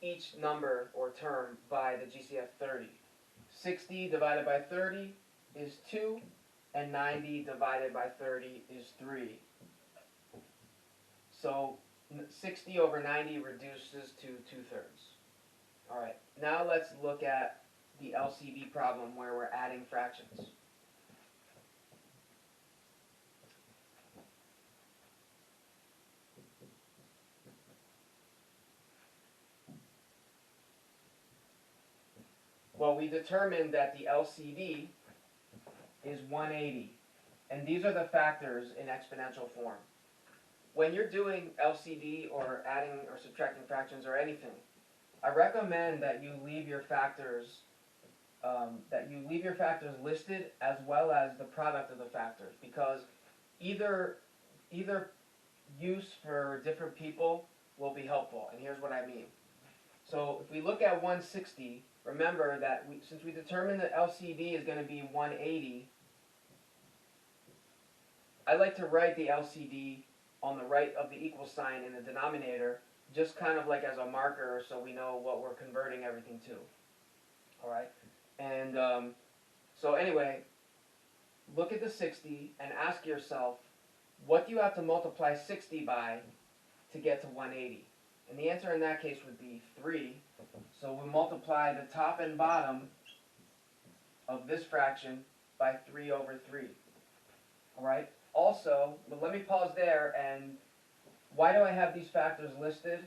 each number or term by the GCF 30. 60 divided by 30 is 2, and 90 divided by 30 is 3. So 60 over 90 reduces to 2/3. Alright, now let's look at the LCD problem where we're adding fractions. Well, we determined that the LCD is 180, and these are the factors in exponential form. When you're doing LCD or adding or subtracting fractions or anything, I recommend that you leave your factors listed as well as the product of the factors, because either use for different people will be helpful, and here's what I mean. So if we look at 160, remember that since we determined that LCD is going to be 180, I like to write the LCD on the right of the equal sign in the denominator, just kind of like as a marker so we know what we're converting everything to. Alright? And so anyway, look at the 60 and ask yourself, what do you have to multiply 60 by to get to 180? And the answer in that case would be 3. So we multiply the top and bottom of this fraction by 3 over 3. Alright? Also, let me pause there, and why do I have these factors listed?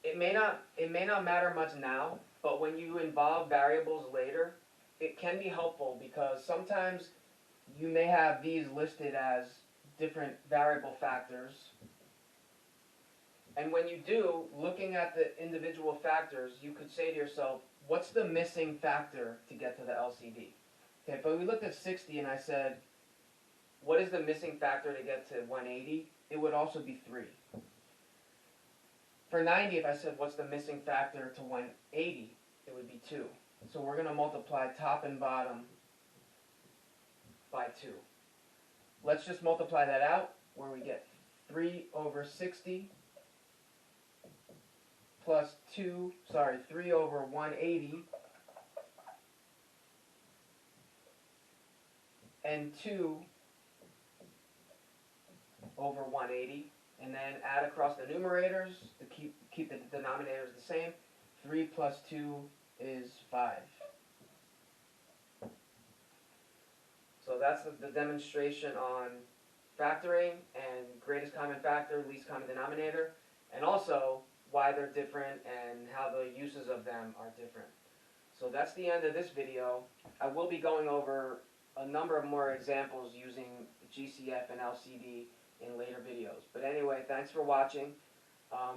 It may not matter much now, but when you involve variables later, it can be helpful because sometimes you may have these listed as different variable factors. And when you do, looking at the individual factors, you could say to yourself, what's the missing factor to get to the LCD? Okay, but we looked at 60 and I said, what is the missing factor to get to 180? It would also be 3. For 90, if I said, what's the missing factor to 180? It would be 2. So we're going to multiply top and bottom by 2. Let's just multiply that out, where we get 3 over 60 plus 3 over 180 and 2 over 180, and then add across the numerators to keep the denominators the same. 3 plus 2 is 5. So that's the demonstration on factoring and greatest common factor, least common denominator, and also why they're different and how the uses of them are different. So that's the end of this video. I will be going over a number of more examples using GCF and LCD in later videos. But anyway, thanks for watching.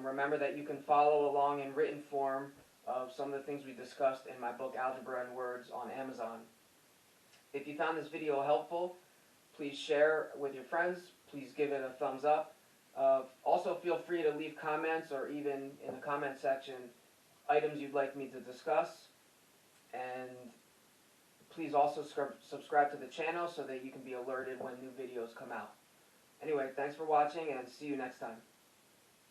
Remember that you can follow along in written form of some of the things we discussed in my book, Algebra in Words, on Amazon. If you found this video helpful, please share with your friends. Please give it a thumbs up. Also, feel free to leave comments or even in the comment section items you'd like me to discuss. And please also subscribe to the channel so that you can be alerted when new videos come out. Anyway, thanks for watching and see you next time.